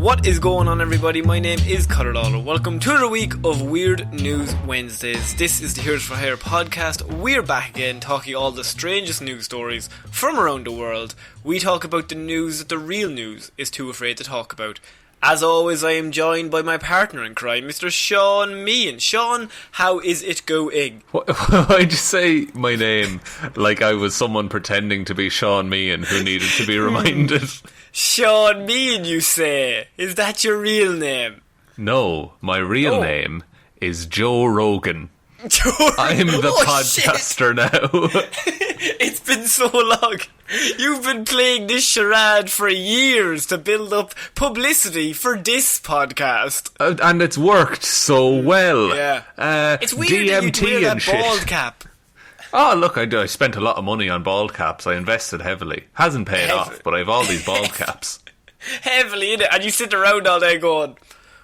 What is going on, everybody? My name is Ciara Lawler. Welcome to the week of Weird News Wednesdays. This is the Heroes for Hire podcast. We're back again talking all the strangest news stories from around the world. We talk about the news that the real news is too afraid to talk about. As always, I am joined by my partner in crime, Mr. Sean Meehan. Sean, how is it going? Why'd you say my name like I was someone pretending to be Sean Meehan who needed to be reminded? Sean Meehan, you say? Is that your real name? No, my real name is Joe Rogan. I'm the podcaster now. It's been so long. You've been playing this charade for years to build up publicity for this podcast. And it's worked so well. Yeah. It's weird DMT that you wear that shit. bald cap. Oh, look, I spent a lot of money on bald caps. I invested heavily. Hasn't paid off, but I have all these bald caps. Heavily in it. And you sit around all day going,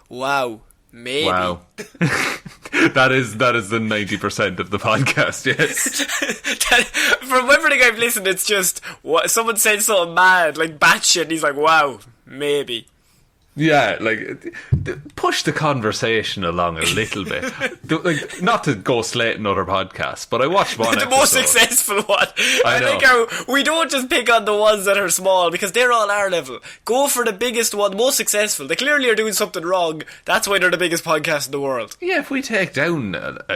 wow, maybe. Wow. That is the 90% of the podcast, yes. From everything I've listened, it's just someone said something mad, like batshit, and he's like, wow, maybe. Yeah, like, push the conversation along a little bit. Like, not to go slating other podcasts, but I watched one the most successful one. I think how we don't just pick on the ones that are small, because they're all our level. Go for the biggest one, most successful. They clearly are doing something wrong. That's why they're the biggest podcast in the world. Yeah, if we take down,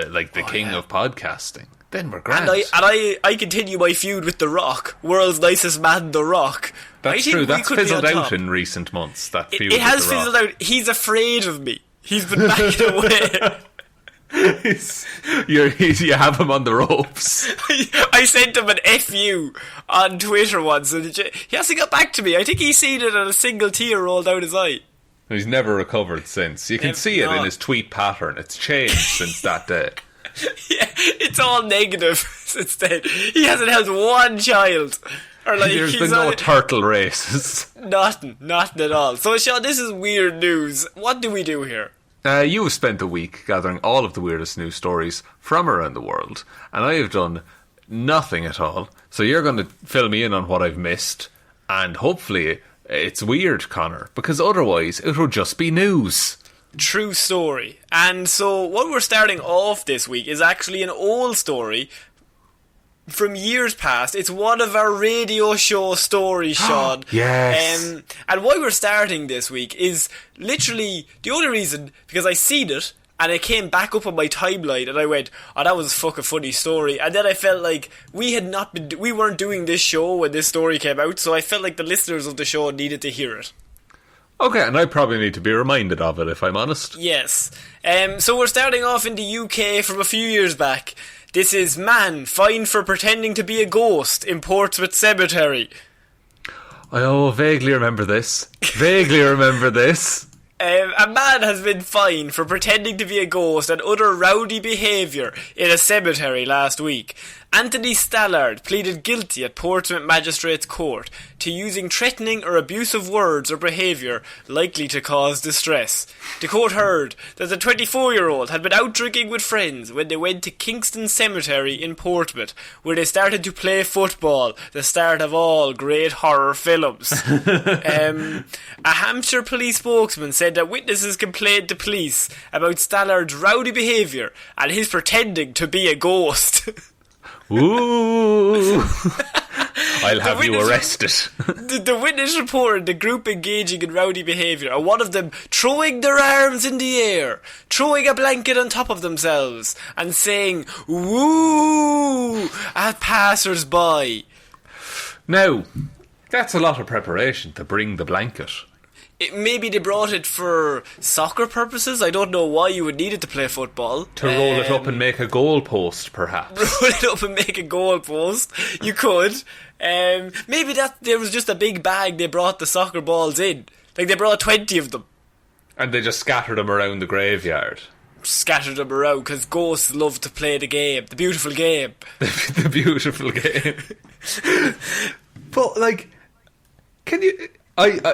like, the king of podcasting, then we're grand. And I continue my feud with The Rock, world's nicest man, The Rock. That's true. That's fizzled out in recent months. That feud. It has fizzled out. He's afraid of me. He's been backing away. You have him on the ropes. I sent him an FU on Twitter once, and he hasn't got back to me. I think he's seen it and a single tear rolled down his eye. He's never recovered since. You can see it in his tweet pattern. It's changed since that day. Yeah, it's all negative since then. He hasn't helped one child. Or like, there's been no turtle races. Nothing at all. So, Sean, this is weird news. What do we do here? You have spent a week gathering all of the weirdest news stories from around the world, and I have done nothing at all. So you're going to fill me in on what I've missed, and hopefully it's weird, Connor, because otherwise it will just be news. True story. And so what we're starting off this week is actually an old story from years past. It's one of our radio show stories, Sean. Yes. And why we're starting this week is literally the only reason, because I seen it and it came back up on my timeline and I went, oh, that was a fucking funny story. And then I felt like we weren't doing this show when this story came out, so I felt like the listeners of the show needed to hear it. Okay, and I probably need to be reminded of it, if I'm honest. Yes. So we're starting off in the UK from a few years back. This is man fined for pretending to be a ghost in Portsmouth Cemetery. I vaguely remember this. A man has been fined for pretending to be a ghost and other rowdy behaviour in a cemetery last week. Anthony Stallard pleaded guilty at Portsmouth Magistrates Court to using threatening or abusive words or behaviour likely to cause distress. The court heard that the 24-year-old had been out drinking with friends when they went to Kingston Cemetery in Portsmouth, where they started to play football, the start of all great horror films. A Hampshire police spokesman said that witnesses complained to police about Stallard's rowdy behaviour and his pretending to be a ghost. Ooh! I'll have you arrested. The witness reported the group engaging in rowdy behaviour, and one of them throwing their arms in the air, throwing a blanket on top of themselves, and saying "woo" at passers-by. Now, that's a lot of preparation to bring the blanket. Maybe they brought it for soccer purposes. I don't know why you would need it to play football. To roll it up and make a goal post, perhaps. Roll it up and make a goal post. You could. Maybe that there was just a big bag they brought the soccer balls in. Like they brought 20 of them. And they just scattered them around the graveyard. Scattered them around because ghosts love to play the game. The beautiful game. The beautiful game. But, like, can you...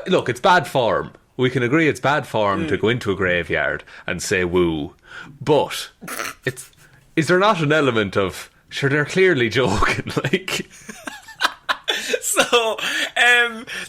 look, it's bad form. We can agree it's bad form to go into a graveyard and say woo. But is there not an element of, sure, they're clearly joking, like... So,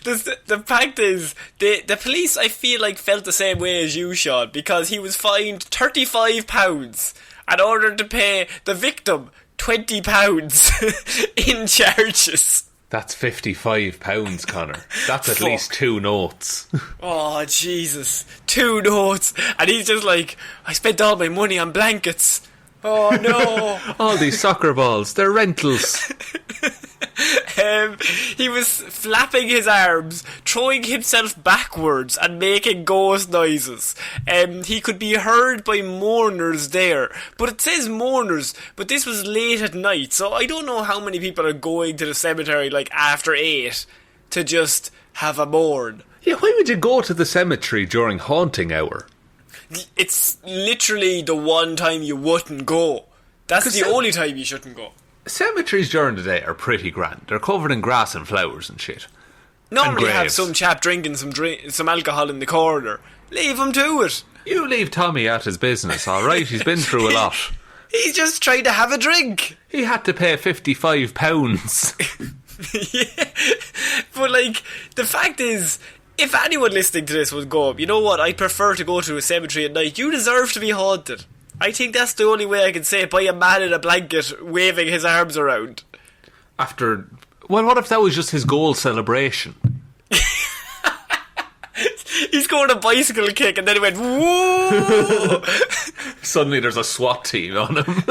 the fact is, the police, I feel like, felt the same way as you, Sean, because he was fined £35 and ordered to pay the victim £20 in charges. That's £55, Connor. That's at least 2 notes. Oh, Jesus. 2 notes. And he's just like, I spent all my money on blankets. Oh, no. All these soccer balls, they're rentals. He was flapping his arms, throwing himself backwards and making ghost noises. He could be heard by mourners there. But it says mourners, but this was late at night, so I don't know how many people are going to the cemetery like after 8 to just have a mourn. Yeah, why would you go to the cemetery during haunting hour? It's literally the one time you wouldn't go. That's the only time you shouldn't go. Cemeteries during the day are pretty grand. They're covered in grass and flowers and shit. Normally and have some chap drinking some alcohol in the corner. Leave him to it. You leave Tommy at his business, alright? He's been through a lot. He's just trying to have a drink. He had to pay £55. Yeah. But like, the fact is, if anyone listening to this would go, you know what, I prefer to go to a cemetery at night, you deserve to be haunted. I think that's the only way I can say it, by a man in a blanket waving his arms around. Well, what if that was just his goal celebration? He scored a bicycle kick and then he went, whoa! Suddenly there's a SWAT team on him.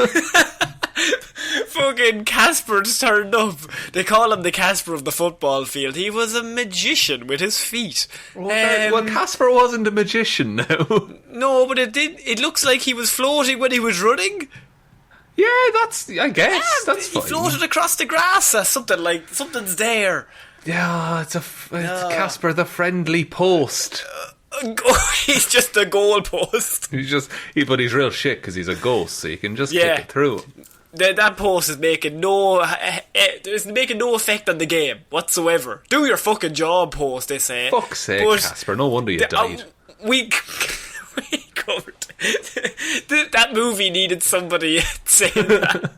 Fucking Casper's turned up. They call him the Casper of the football field. He was a magician with his feet. Well, Casper wasn't a magician now. No, but it looks like he was floating when he was running. Yeah, I guess that's fine. He floated across the grass. Something's there. Yeah, it's Casper the friendly post. He's just a goal post. But he's real shit because he's a ghost, so you can just kick it through him. That post is making no effect on the game whatsoever. Do your fucking job, post, they say. Fuck's sake, Casper, no wonder you died. We covered that movie needed somebody saying that.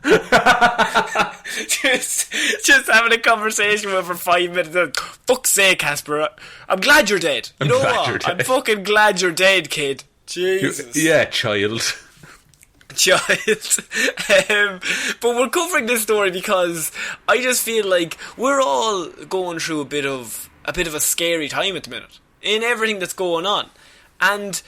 just having a conversation with her for 5 minutes. Fuck's sake, Casper, I'm glad you're dead. You know what? I'm fucking glad you're dead, kid. Jesus. Yeah, child. But we're covering this story because I just feel like we're all going through a bit of a scary time at the minute in everything that's going on, and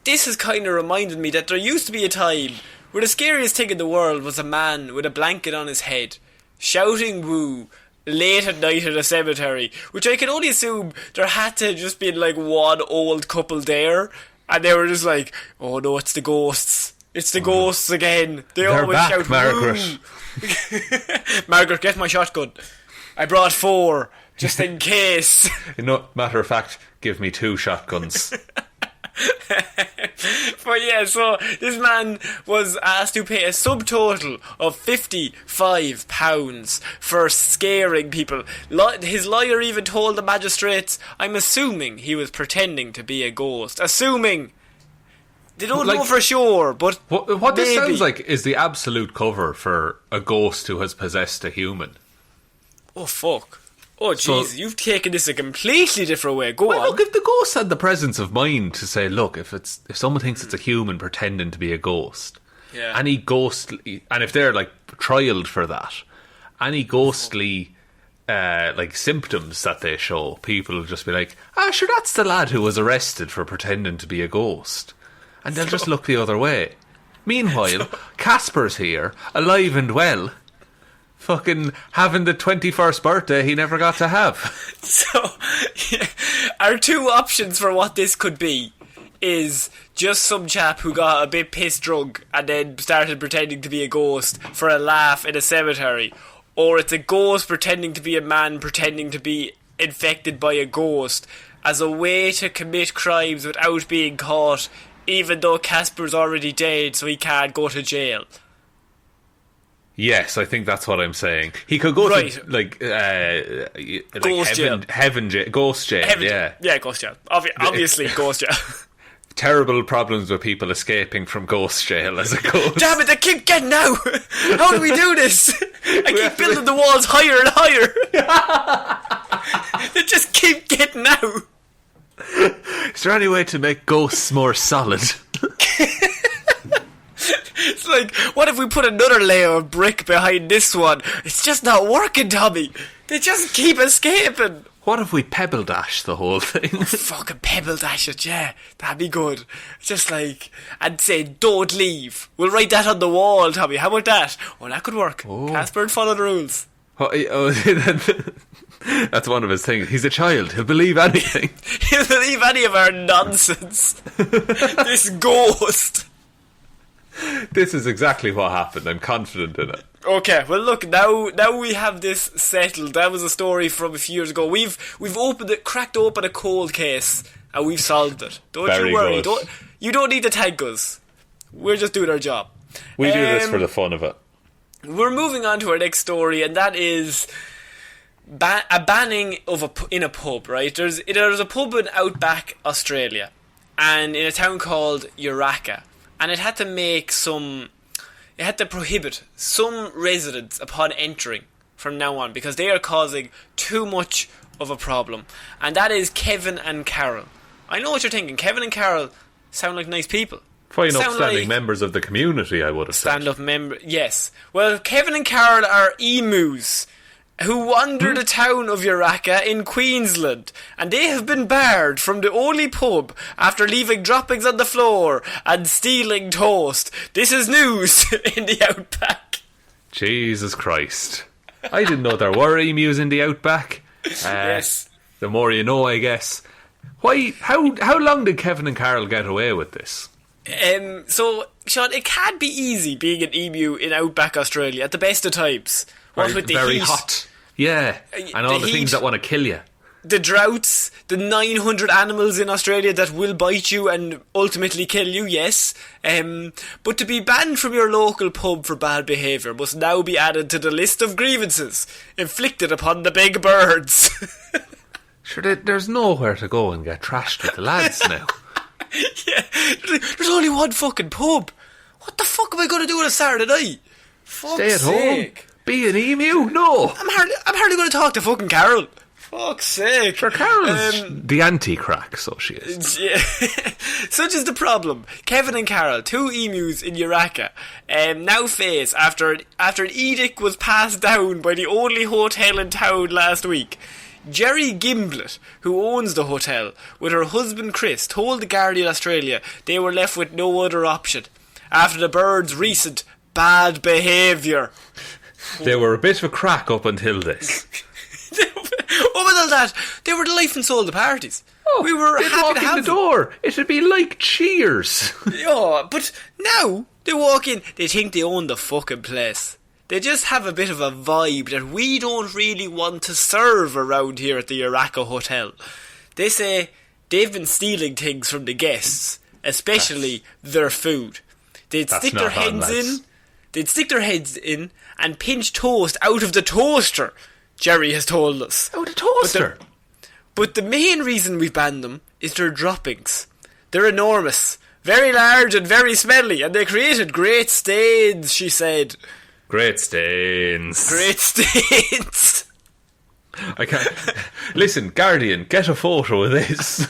this has kind of reminded me that there used to be a time where the scariest thing in the world was a man with a blanket on his head shouting woo late at night at a cemetery, which I can only assume there had to just be like one old couple there, and they were just like, oh no, it's the ghosts. It's the ghosts again. They're always back, shout, Margaret. Margaret, get my shotgun. I brought 4, just in case. Matter of fact, give me 2 shotguns. But yeah, so this man was asked to pay a subtotal of £55 for scaring people. His lawyer even told the magistrates, I'm assuming he was pretending to be a ghost. Assuming. They don't know for sure, but what this sounds like is the absolute cover for a ghost who has possessed a human. Oh, fuck. Oh, jeez, you've taken this a completely different way. Go on. Look, if the ghost had the presence of mind to say, look, if someone thinks it's a human pretending to be a ghost, and if they're like trialed for that, any ghostly symptoms that they show, people will just be like, sure, that's the lad who was arrested for pretending to be a ghost. And they'll just look the other way. Meanwhile, Casper's here, alive and well, fucking having the 21st birthday he never got to have. So, our 2 options for what this could be is just some chap who got a bit pissed drunk and then started pretending to be a ghost for a laugh in a cemetery, or it's a ghost pretending to be a man pretending to be infected by a ghost as a way to commit crimes without being caught, even though Casper's already dead, so he can't go to jail. Yes, I think that's what I'm saying. He could go to ghost jail. Ghost jail. Yeah, ghost jail. Obviously, ghost jail. terrible problems with people escaping from ghost jail as it goes. Damn it, they keep getting out! How do we do this? I keep building the walls higher and higher. They just keep getting out. Is there any way to make ghosts more solid? It's like, what if we put another layer of brick behind this one? It's just not working, Tommy. They just keep escaping. What if we pebble dash the whole thing? Fucking pebble dash it, yeah. That'd be good. Just like, and say, don't leave. We'll write that on the wall, Tommy. How about that? Oh, that could work. Casper would follow the rules. That's one of his things. He's a child. He'll believe anything. He'll believe any of our nonsense. This ghost. This is exactly what happened. I'm confident in it. Okay, well look, now we have this settled. That was a story from a few years ago. We've cracked open a cold case and we've solved it. Don't Very you worry. good. You don't need to thank us. We're just doing our job. We do this for the fun of it. We're moving on to our next story, and that is a banning of in a pub. Right? There's a pub in outback Australia, and in a town called Uraka, and it had to prohibit some residents upon entering from now on because they are causing too much of a problem. And that is Kevin and Carol. I know what you're thinking. Kevin and Carol sound like nice people. Fine upstanding members of the community, I would have said. Stand-up member, yes. Well, Kevin and Carol are emus who wander the town of Uraka in Queensland, and they have been barred from the only pub after leaving droppings on the floor and stealing toast. This is news in the outback. Jesus Christ. I didn't know there were emus in the outback. Yes. The more you know, I guess. Why? How long did Kevin and Carol get away with this? So, Sean, it can't be easy being an emu in outback Australia at the best of times. What with the very heat, hot. Yeah, and all the things that want to kill you. The droughts, the 900 animals in Australia that will bite you and ultimately kill you, yes. But to be banned from your local pub for bad behaviour must now be added to the list of grievances inflicted upon the big birds. Sure, there's nowhere to go and get trashed with the lads now. Yeah, there's only one fucking pub. What the fuck am I going to do on a Saturday night? Stay at home? Be an emu? No. I'm hardly going to talk to fucking Carol. Fuck's sake. Sure, Carol's the anti-crack, so she is. Yeah. Such is the problem. Kevin and Carol, two emus in Uraka, now face after an edict was passed down by the only hotel in town last week. Jerry Gimblett, who owns the hotel, with her husband Chris, told The Guardian Australia they were left with no other option after the birds' recent bad behaviour. They were a bit of a crack up until this. Other than that, they were the life and soul of the parties. Oh, we were they'd happy walk to in have the door. It'd be like Cheers. Yeah, but now they walk in, they think they own the fucking place. They just have a bit of a vibe that we don't really want to serve around here at the Uraka Hotel. They say they've been stealing things from the guests, especially their food. They'd stick their heads in and pinch toast out of the toaster, Jerry has told us. Out of the toaster? But the main reason we've banned them is their droppings. They're enormous, very large and very smelly, and they created great stains, she said. Great stains. Great stains. I can't. Listen, Guardian, get a photo of this.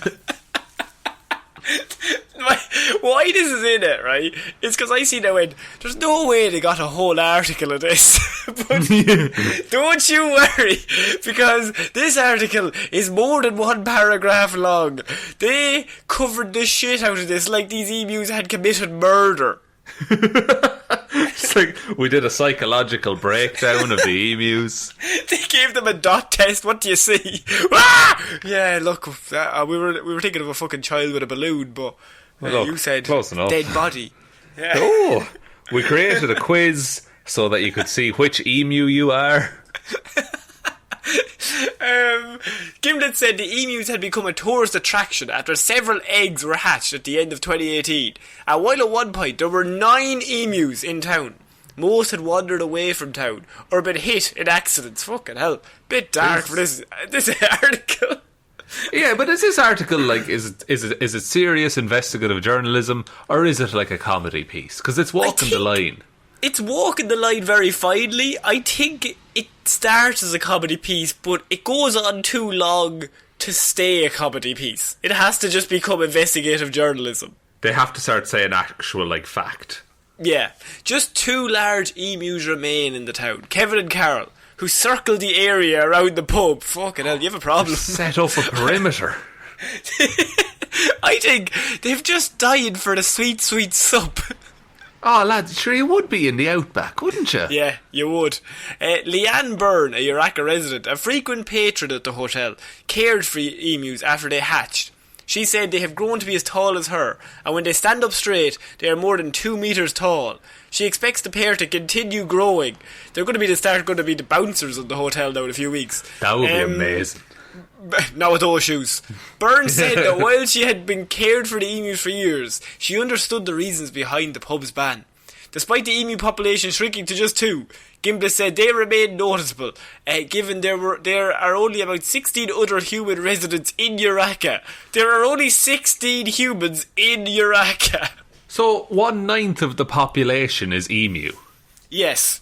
Why this is in it, right? It's because I see now, there's no way they got a whole article of this. But don't you worry, because this article is more than one paragraph long. They covered the shit out of this like these emus had committed murder. It's like we did a psychological breakdown of the emus. They gave them a dot test. What do you see? Ah! Yeah, look, we were thinking of a fucking child with a balloon, but look, you said close enough. Dead body. Yeah. Oh, we created a quiz so that you could see which emu you are. Gimlet said the emus had become a tourist attraction after several eggs were hatched at the end of 2018. And while at one point there were 9 emus in town, most had wandered away from town or been hit in accidents. Fucking hell, bit dark for this article. Yeah, but is this article like is it serious investigative journalism, or is it like a comedy piece? Because it's walking the line. It's walking the line very finely. I think it starts as a comedy piece, but it goes on too long to stay a comedy piece. It has to just become investigative journalism. They have to start saying actual like fact. Yeah, just 2 large emus remain in the town. Kevin and Carol, who circled the area around the pub. Fucking hell, you have a problem. Set up a perimeter. I think they've just died for the sweet, sweet sup. Oh, lad, sure you would be in the outback, wouldn't you? Yeah, you would. Leanne Byrne, a Uraka resident, a frequent patron at the hotel, cared for emus after they hatched. She said they have grown to be as tall as her, and when they stand up straight, they are more than 2 metres tall. She expects the pair to continue growing. They're going to be the bouncers of the hotel now in a few weeks. That would be amazing. Not with those shoes. Byrne said that while she had been cared for the emus for years, she understood the reasons behind the pub's ban. Despite the emu population shrinking to just 2, Gimble said they remain noticeable, given there are only about 16 other human residents in Uraka. There are only 16 humans in Uraka. So 1/9 of the population is emu. Yes.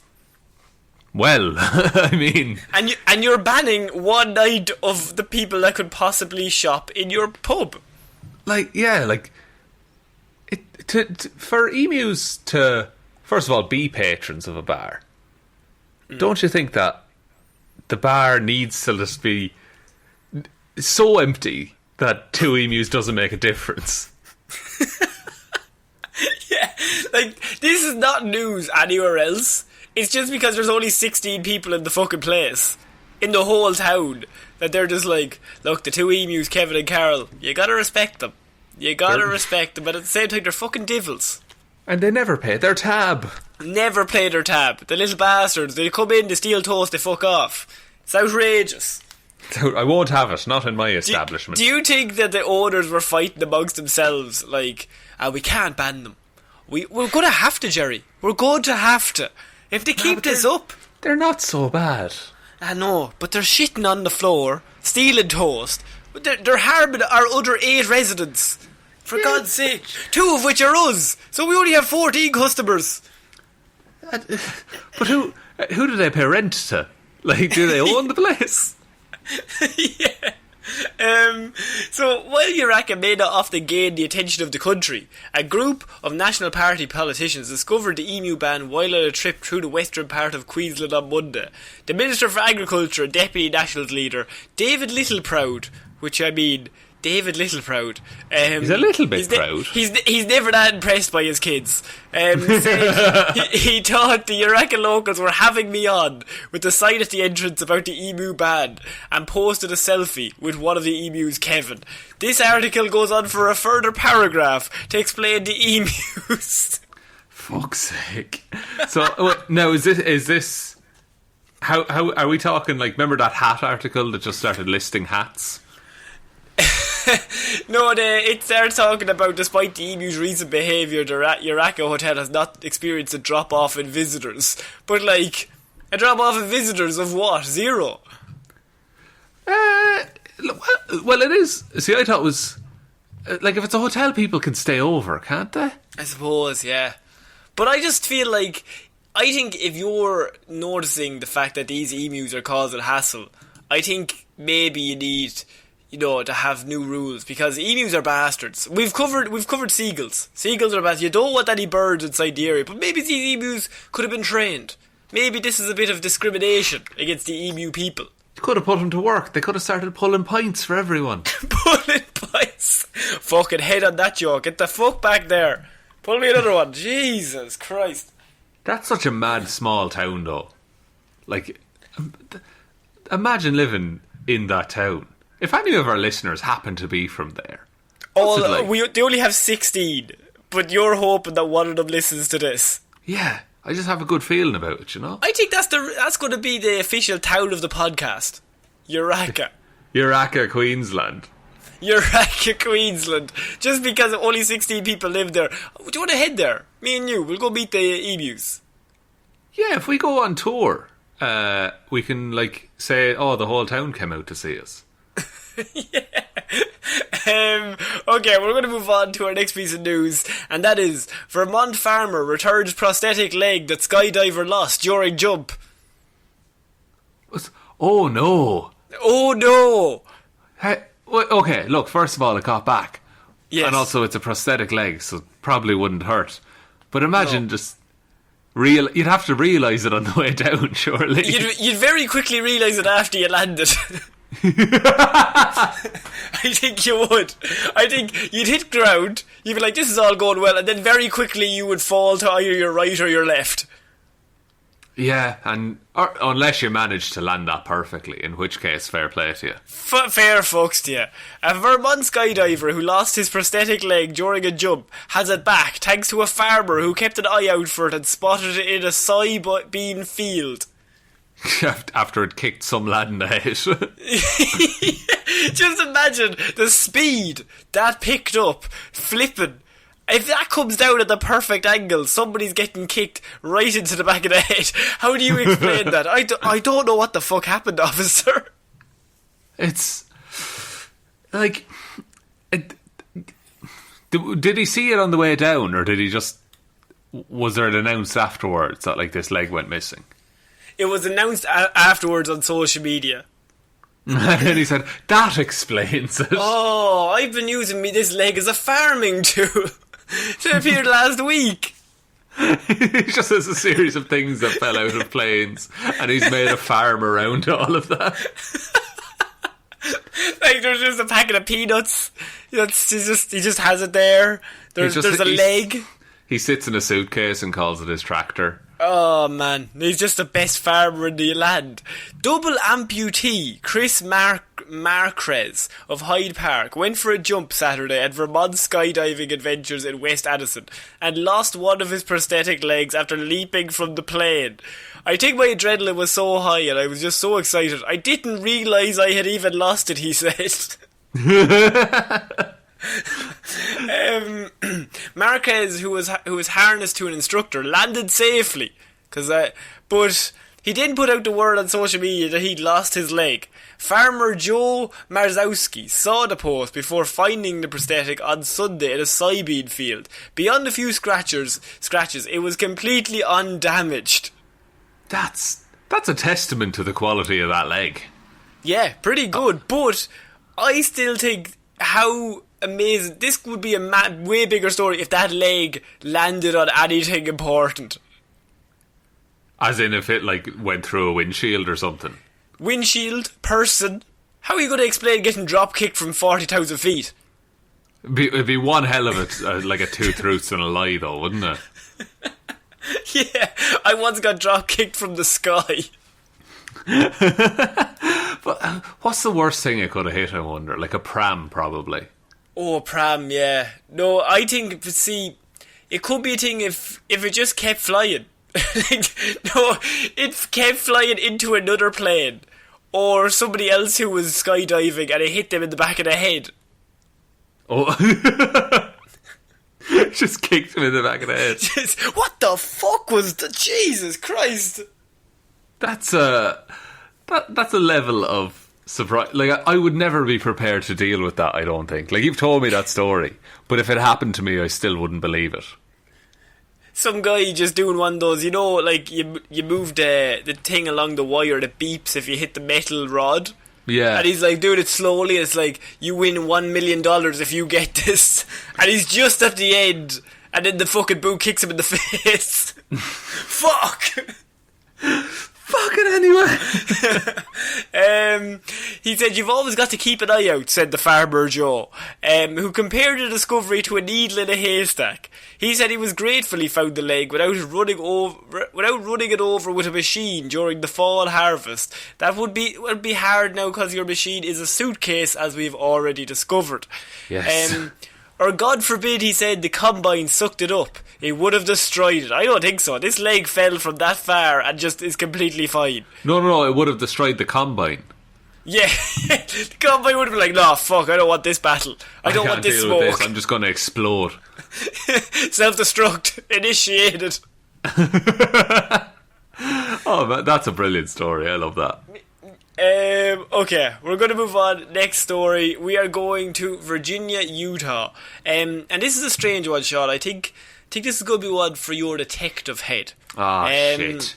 Well, I mean... And you're banning 1/9 of the people that could possibly shop in your pub. Like, yeah, like... for emus to, first of all, be patrons of a bar, don't you think that the bar needs to just be so empty that 2 emus doesn't make a difference? Yeah, like, this is not news anywhere else. It's just because there's only 16 people in the fucking place, in the whole town, that they're just like, look, the 2 emus, Kevin and Carol, you gotta respect them. You gotta respect them, but at the same time, they're fucking devils. And they never pay their tab. Never play their tab. The little bastards, they come in, they steal toast, they fuck off. It's outrageous. I won't have it, not in my establishment. Do you think that the owners were fighting amongst themselves, like, we can't ban them? We're gonna have to, Jerry. We're going to have to. If they keep this up... They're not so bad. I know, but they're shitting on the floor, stealing toast. They're harming our other 8 residents. For God's sake. 2 of which are us. So we only have 14 customers. But who do they pay rent to? Like, do they own the place? Yeah. So while Uraka may not often gain the attention of the country, a group of National Party politicians discovered the emu ban while on a trip through the western part of Queensland on Monday. The Minister for Agriculture and Deputy Nationals leader, David Littleproud, David Littleproud. He's a little bit proud. He's never that impressed by his kids. Said he thought the Uraka locals were having me on with the sign at the entrance about the emu ban and posted a selfie with one of the emus, Kevin. This article goes on for a further paragraph to explain the emus. Fuck's sake. So now is this how are we talking, like, remember that hat article that just started listing hats? No, it starts talking about, despite the emu's recent behaviour, the Uraka Hotel has not experienced a drop-off in visitors. But, like, a drop-off in visitors of what? 0? Well, it is. See, I thought it was... like, if it's a hotel, people can stay over, can't they? I suppose, yeah. But I just feel like... I think if you're noticing the fact that these emus are causing hassle, I think maybe you need... to have new rules, because emus are bastards. We've covered seagulls. Seagulls are bastards. You don't want any birds inside the area, but maybe these emus could have been trained. Maybe this is a bit of discrimination against the emu people. You could have put them to work. They could have started pulling pints for everyone. Pulling pints? Fucking head on that joke. Get the fuck back there. Pull me another one. Jesus Christ. That's such a mad small town, though. Like, imagine living in that town. If any of our listeners happen to be from there, they only have 16, but you're hoping that one of them listens to this. Yeah, I just have a good feeling about it, you know. I think that's going to be the official town of the podcast, Uraka. Uraka, Queensland. Uraka, Queensland. Just because only 16 people live there. Do you want to head there? Me and you, we'll go meet the emus. Yeah, if we go on tour, we can, like, say, the whole town came out to see us. Okay, we're going to move on to our next piece of news, and that is Vermont farmer returns prosthetic leg that skydiver lost during jump. Oh no! Oh no! Hey, okay, look, first of all, it got back. Yes. And also it's a prosthetic leg, so it probably wouldn't hurt. But imagine just... You'd have to realise it on the way down, surely. You'd very quickly realise it after you landed. I think you would. I think you'd hit ground, you'd be like, this is all going well, and then very quickly you would fall to either your right or your left. Yeah, or unless you manage to land that perfectly, in which case, fair play to you. Fair fucks to you. A Vermont skydiver who lost his prosthetic leg during a jump has it back thanks to a farmer who kept an eye out for it and spotted it in a soybean field. After it kicked some lad in the head. Just imagine the speed that picked up, flipping. If that comes down at the perfect angle, somebody's getting kicked right into the back of the head. How do you explain that? I don't know what the fuck happened, officer. It's like... Did he see it on the way down, or did he just... Was there an announced afterwards that, like, this leg went missing? It was announced afterwards on social media. And then he said, that explains it. Oh, I've been using this leg as a farming tool. It appeared last week. He just has a series of things that fell out of planes, and he's made a farm around all of that. Like, there's just a packet of peanuts. He just has it there. There's a leg. He sits in a suitcase and calls it his tractor. Oh man, he's just the best farmer in the land. Double amputee Chris Marquez of Hyde Park went for a jump Saturday at Vermont skydiving adventures in West Addison and lost one of his prosthetic legs after leaping from the plane. I think my adrenaline was so high and I was just so excited. I didn't realise I had even lost it, he said. Marquez, who was harnessed to an instructor, landed safely, but he didn't put out the word on social media that he'd lost his leg. Farmer Joe Marzowski saw the post before finding the prosthetic on Sunday in a soybean field. Beyond a few scratches, it was completely undamaged. That's a testament to the quality of that leg. Yeah, pretty good, but I still think how amazing. This would be a way bigger story if that leg landed on anything important. As in if it, like, went through a windshield or something. Windshield, person. How are you going to explain getting drop kicked from 40,000 feet? It'd be one hell of it, like a tooth roots and a lie, though, wouldn't it? Yeah, I once got drop kicked from the sky. But what's the worst thing it could have hit, I wonder? Like a pram, probably. Oh, pram, yeah. No, I think, see, it could be a thing if it just kept flying. No, it kept flying into another plane. Or somebody else who was skydiving and it hit them in the back of the head. Oh. Just kicked him in the back of the head. What the fuck was the... Jesus Christ. That's a level of surprise. Like, I would never be prepared to deal with that, I don't think. Like, you've told me that story, but if it happened to me, I still wouldn't believe it. Some guy just doing one of those, you know, like, you move the thing along the wire that beeps if you hit the metal rod. Yeah. And he's like doing it slowly, and it's like, you win $1 million if you get this. And he's just at the end, and then the fucking boot kicks him in the face. Fuck! Fuck it anyway. He said, you've always got to keep an eye out, said the farmer Joe, who compared the discovery to a needle in a haystack. He said he was grateful he found the leg without running it over with a machine during the fall harvest. That would be hard now because your machine is a suitcase, as we've already discovered. Yes. Or God forbid, he said, the combine sucked it up. It would have destroyed it. I don't think so. This leg fell from that far and just is completely fine. No, it would have destroyed the combine. Yeah, the combine would have been like, no, fuck, I don't want this battle. I don't want this smoke. With this. I'm just going to explode. Self-destruct. Initiated. Oh, man, that's a brilliant story. I love that. Okay, we're going to move on. Next story, we are going to Virginia, Utah. And this is a strange one, Sean. I think this is going to be one for your detective head. Shit.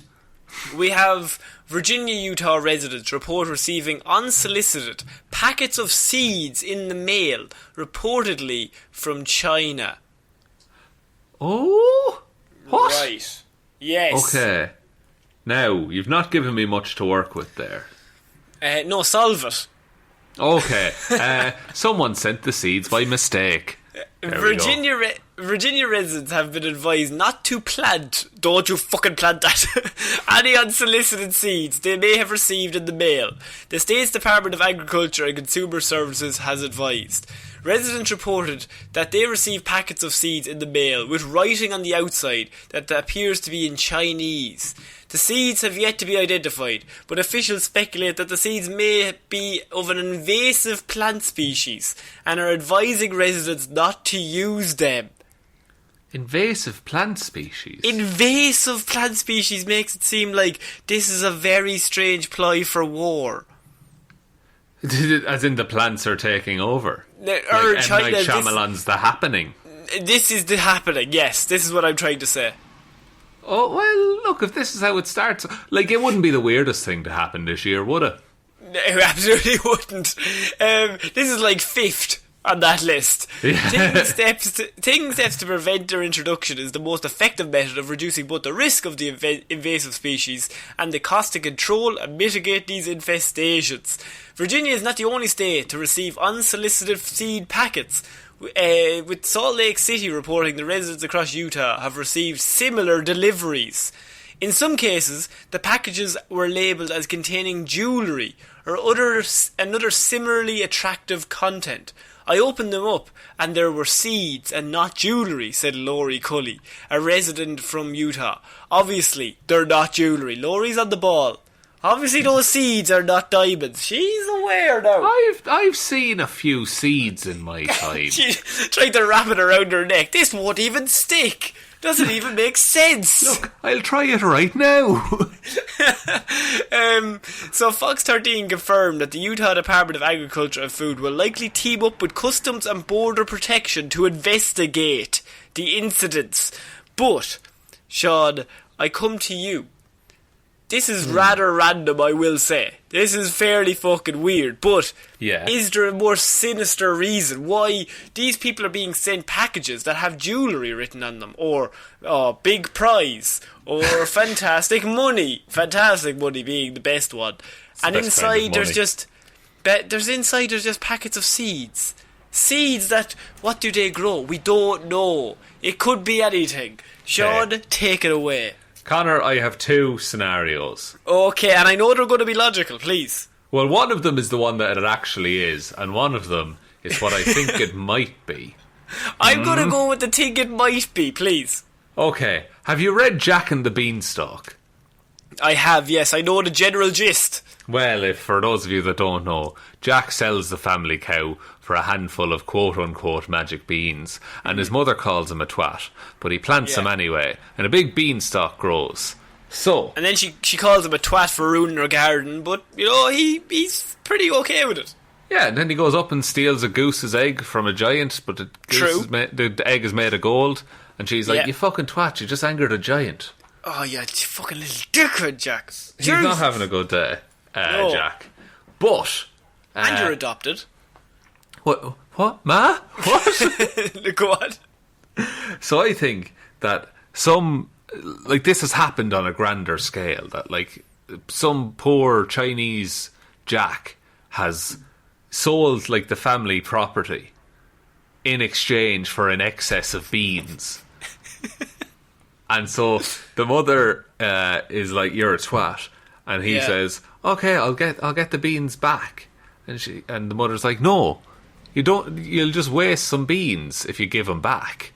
We have Virginia, Utah residents report receiving unsolicited packets of seeds in the mail, reportedly from China. Oh? What? Right. Yes. Okay. Now, you've not given me much to work with there. No, solve it. Okay. Someone sent the seeds by mistake. Virginia residents have been advised not to plant, don't you fucking plant that, any unsolicited seeds they may have received in the mail. The state's Department of Agriculture and Consumer Services has advised. Residents reported that they received packets of seeds in the mail with writing on the outside that appears to be in Chinese. The seeds have yet to be identified, but officials speculate that the seeds may be of an invasive plant species and are advising residents not to use them. Invasive plant species? Invasive plant species makes it seem like this is a very strange ploy for war. As in the plants are taking over? Like M. Night Shyamalan's The Happening. This is The Happening, yes. This is what I'm trying to say. Oh, well, look, if this is how it starts... Like, it wouldn't be the weirdest thing to happen this year, would it? No, absolutely wouldn't. This is like fifth on that list. Yeah. Taking steps to prevent their introduction is the most effective method of reducing both the risk of the invasive species and the cost to control and mitigate these infestations. Virginia is not the only state to receive unsolicited seed packets, with Salt Lake City reporting the residents across Utah have received similar deliveries. In some cases, the packages were labelled as containing jewellery or another similarly attractive content. I opened them up and there were seeds and not jewellery, said Laurie Cully, a resident from Utah. Obviously, they're not jewellery. Laurie's on the ball. Obviously those seeds are not diamonds. She's aware now. I've seen a few seeds in my time. She tried to wrap it around her neck. This won't even stick. Doesn't even make sense. Look, I'll try it right now. So Fox 13 confirmed that the Utah Department of Agriculture and Food will likely team up with Customs and Border Protection to investigate the incidents. But, Sean, I come to you. This is rather random, I will say. This is fairly fucking weird, but is there a more sinister reason why these people are being sent packages that have jewellery written on them, or big prize, or fantastic money? Fantastic money being the best one. And inside there's just packets of seeds. Seeds that, what do they grow? We don't know. It could be anything. Sean, take it away. Connor, I have two scenarios. Okay, and I know they're going to be logical, please. Well, one of them is the one that it actually is, and one of them is what I think it might be. I'm going to go with the thing it might be, please. Okay, have you read Jack and the Beanstalk? I have, yes. I know the general gist. Well, if for those of you that don't know, Jack sells the family cow for a handful of quote-unquote magic beans, and his mother calls him a twat, but he plants them anyway, and a big beanstalk grows. So... And then she calls him a twat for ruining her garden, but, you know, he's pretty okay with it. Yeah, and then he goes up and steals a goose's egg from a giant, but the egg is made of gold, and she's like, you fucking twat, you just angered a giant. Oh, yeah, you fucking little dickhead, Jack. He's not having a good day, no. Jack. But... and you're adopted. What? Ma? What? Go on. So I think that this has happened on a grander scale, that like some poor Chinese Jack has sold like the family property in exchange for an excess of beans. And so the mother is like, you're a twat, and he says, okay, I'll get the beans back. And the mother's like, no, you'll just waste some beans if you give them back.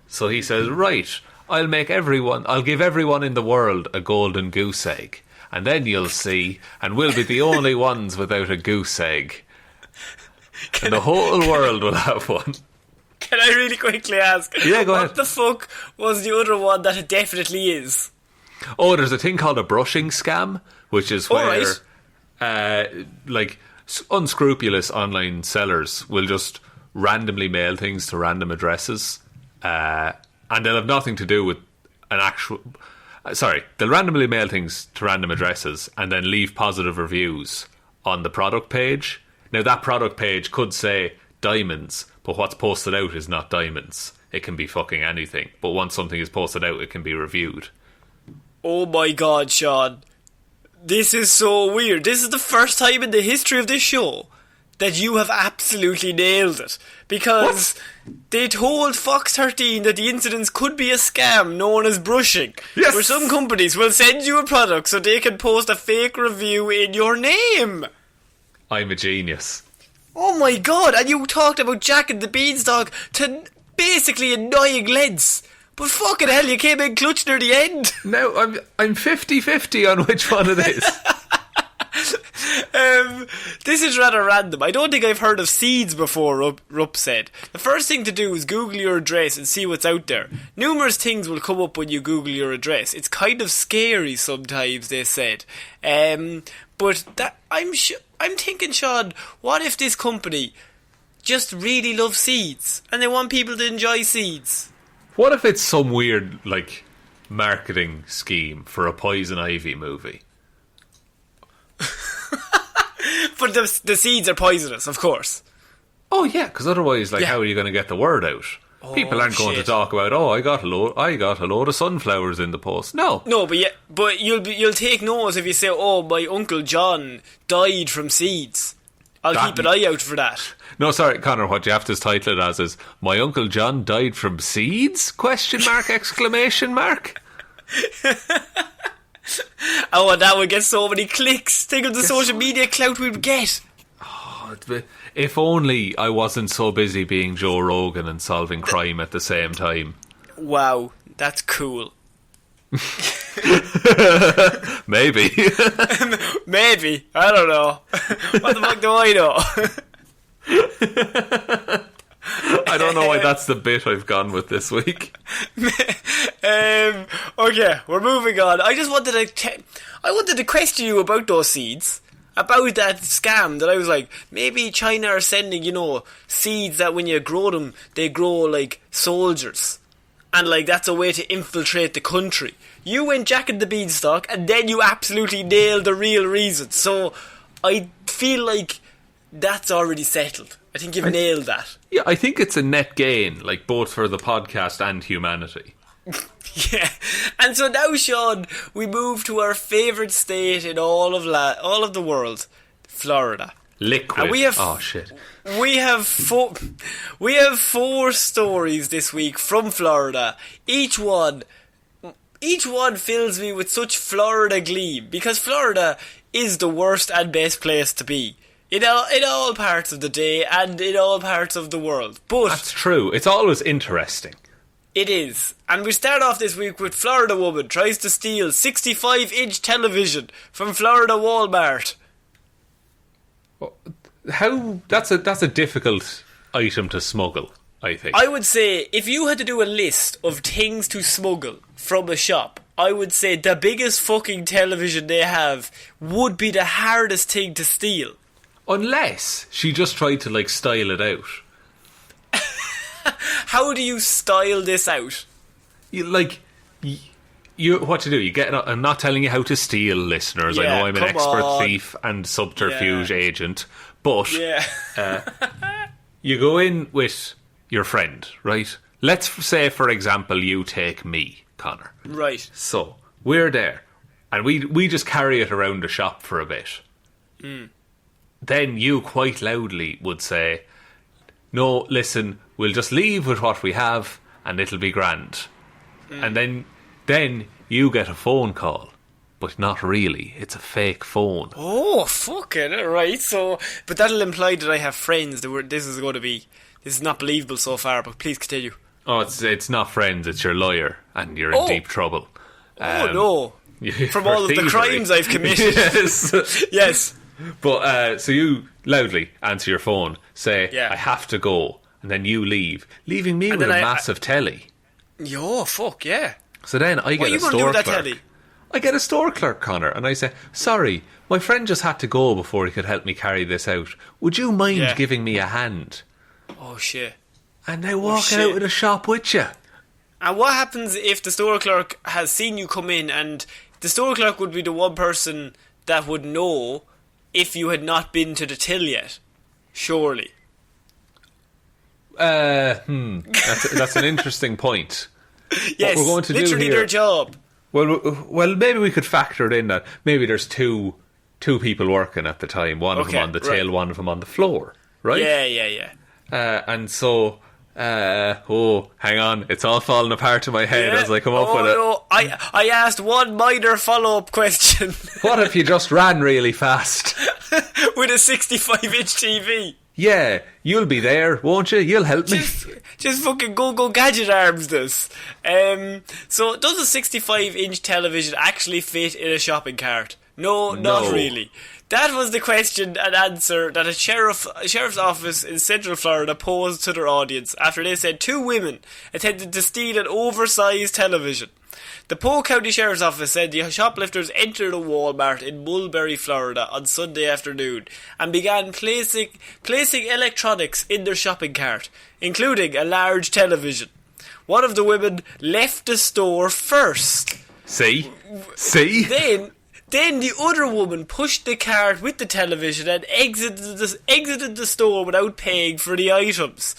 So he says, right, I'll give everyone in the world a golden goose egg, and then you'll see, and we'll be the only ones without a goose egg. And the whole world will have one. Can I really quickly ask? Yeah, go ahead. What the fuck was the other one that it definitely is? Oh, there's a thing called a brushing scam, which is where like unscrupulous online sellers will just randomly mail things to random addresses, and they'll have nothing to do with an actual. They'll randomly mail things to random addresses and then leave positive reviews on the product page. Now, that product page could say diamonds, but what's posted out is not diamonds. It can be fucking anything. But once something is posted out, it can be reviewed. Oh my god, Sean. This is so weird. This is the first time in the history of this show that you have absolutely nailed it. Because they told Fox 13 that the incidents could be a scam known as brushing. Yes. Where some companies will send you a product so they can post a fake review in your name. I'm a genius. Oh my god, and you talked about Jack and the Beanstalk to basically annoying lengths. But fucking hell, you came in clutch near the end. No, I'm 50-50 on which one it is. This is rather random. I don't think I've heard of seeds before, Rupp said. The first thing to do is Google your address and see what's out there. Numerous things will come up when you Google your address. It's kind of scary sometimes, they said. But that I'm thinking, Sean, what if this company just really loves seeds and they want people to enjoy seeds? What if it's some weird, like, marketing scheme for a Poison Ivy movie? But the seeds are poisonous, of course. Oh yeah, because otherwise, like, how are you going to get the word out? People aren't going to talk about, I got a load of sunflowers in the post. No, but you'll take notice if you say, my Uncle John died from seeds. I'll keep an eye out for that. No, sorry, Connor, what you have to title it as is, My Uncle John died from seeds? ? Exclamation mark. Oh, and that would get so many clicks. Think of the social media clout we'd get. Oh, if only I wasn't so busy being Joe Rogan and solving crime at the same time. Wow, that's cool. Maybe. Maybe. I don't know. What the fuck do I know? I don't know why that's the bit I've gone with this week. Okay, we're moving on. I just wanted to question you about those seeds, about that scam that I was like, maybe China are sending, seeds that when you grow them, they grow like soldiers. And like that's a way to infiltrate the country. You went Jack and the Beanstalk, and then you absolutely nailed the real reason. So I feel like that's already settled. I think you've nailed that. Yeah, I think it's a net gain, like both for the podcast and humanity. Yeah, and so now, Sean, we move to our favourite state in all of the world, Florida. Liquid. And we have, oh shit. We have four stories this week from Florida. Each one fills me with such Florida glee, because Florida is the worst and best place to be. In all parts of the day and in all parts of the world. But that's true. It's always interesting. It is. And we start off this week with Florida woman tries to steal 65-inch television from Florida Walmart. How? That's a difficult item to smuggle, I think. I would say if you had to do a list of things to smuggle from a shop, I would say the biggest fucking television they have would be the hardest thing to steal. Unless she just tried to, like, style it out. How do you style this out? What you do? You get. I'm not telling you how to steal, listeners. I know I'm an expert thief and subterfuge agent, but you go in with your friend, right? Let's say, for example, you take me, Connor. Right. So we're there, and we just carry it around the shop for a bit. Then you quite loudly would say, no, listen, we'll just leave with what we have and it'll be grand. And then you get a phone call, but not really. It's a fake phone. Oh, fucking right. So, but that'll imply that I have friends. This is not believable so far, but please continue. Oh, it's not friends, it's your lawyer, and you're in deep trouble. No. From all of the crimes I've committed. Yes. Yes. But, so you loudly answer your phone, say, I have to go, and then you leave, leaving me with a massive telly. Yo, fuck, yeah. So then I get a store clerk. I get a store clerk, Connor, and I say, sorry, my friend just had to go before he could help me carry this out. Would you mind giving me a hand? Oh, shit. And they walk out of the shop with you. And what happens if the store clerk has seen you come in, and the store clerk would be the one person that would know if you had not been to the till yet? Surely. That's an interesting point. Yes, what we're going to literally do here, their job. Well, maybe we could factor it in that maybe there's two people working at the time. One of them on the till, one of them on the floor, right? Yeah. And so, hang on, it's all falling apart in my head as I come up with it. No, I asked one minor follow-up question. What if you just ran really fast? With a 65-inch TV. Yeah, you'll be there, won't you? You'll help me. Just fucking go gadget arms this. So does a 65-inch television actually fit in a shopping cart? No, not really. That was the question and answer that a sheriff's office in Central Florida posed to their audience after they said 2 women attempted to steal an oversized television. The Polk County Sheriff's Office said the shoplifters entered a Walmart in Mulberry, Florida on Sunday afternoon and began placing electronics in their shopping cart, including a large television. One of the women left the store first. See? Then the other woman pushed the cart with the television and exited the store without paying for the items.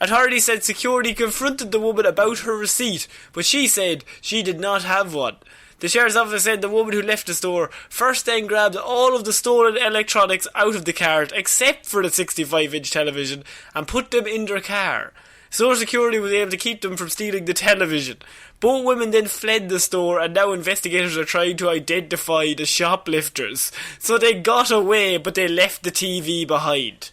Authorities said security confronted the woman about her receipt, but she said she did not have one. The sheriff's office said the woman who left the store first then grabbed all of the stolen electronics out of the cart, except for the 65-inch television, and put them in their car. Store security was able to keep them from stealing the television. Both women then fled the store, and now investigators are trying to identify the shoplifters. So they got away, but they left the TV behind.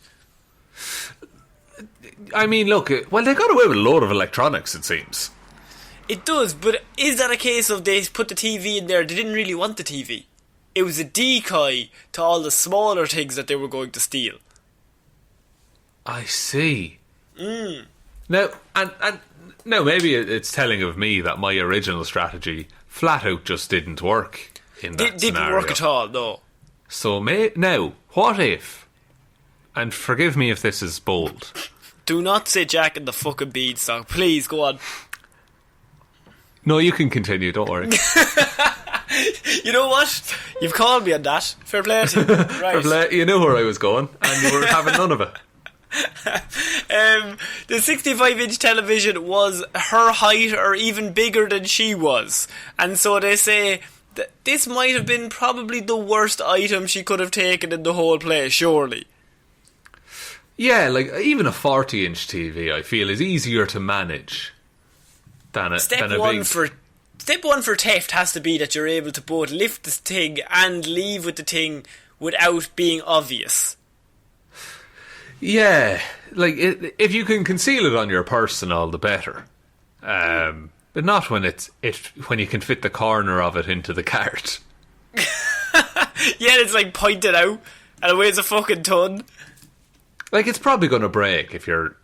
I mean, look, well, they got away with a load of electronics, it seems. It does, but is that a case of they put the TV in there, they didn't really want the TV? It was a decoy to all the smaller things that they were going to steal. I see. Now, and now maybe it's telling of me that my original strategy flat out just didn't work in that Didn't scenario. work at all, no. So now, what if, and forgive me if this is bold, Do not say Jack and the fucking Beanstalk. Please, go on. No, you can continue, don't worry. You know what? You've called me on that. Fair play to you. Right. You knew where I was going, and you were having none of it. The 65-inch television was her height or even bigger than she was. And so they say that this might have been probably the worst item she could have taken in the whole place, surely. Yeah, like even a 40-inch TV, I feel, is easier to manage than a Step big. one for theft has to be that you're able to both lift this thing and leave with the thing without being obvious. Yeah, like if you can conceal it on your person, all the better. But not when when you can fit the corner of it into the cart. Yeah, it's like pointed out and it weighs a fucking ton. Like, it's probably going to break if you're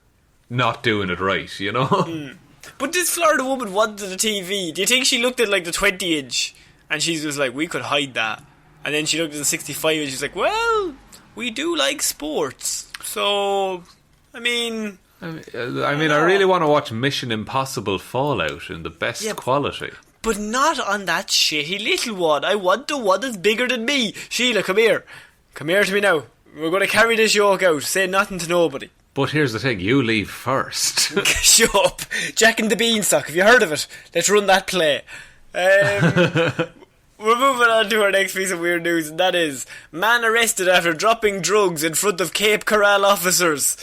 not doing it right, you know? But this Florida woman wanted a TV. Do you think she looked at like the 20-inch and she was like, we could hide that? And then she looked at the 65 and she's like, well, we do like sports. So, I mean, I really want to watch Mission Impossible Fallout in the best quality. But not on that shitty little one. I want the one that's bigger than me. Sheila, come here. Come here to me now. We're going to carry this yoke out. Say nothing to nobody. But here's the thing, you leave first. Shut up. Jack and the Beanstalk, have you heard of it? Let's run that play. We're moving on to our next piece of weird news, and that is man arrested after dropping drugs in front of Cape Coral officers.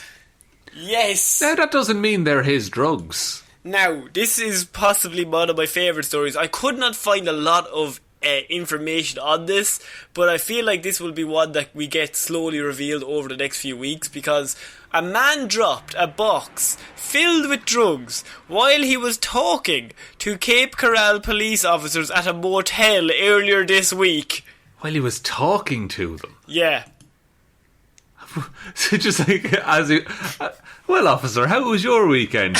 Yes. Now, that doesn't mean they're his drugs. Now, this is possibly one of my favourite stories. I could not find a lot of information on this, but I feel like this will be one that we get slowly revealed over the next few weeks, because a man dropped a box filled with drugs while he was talking to Cape Coral police officers at a motel earlier this week. While he was talking to them? Yeah. So just like, Well, officer, how was your weekend?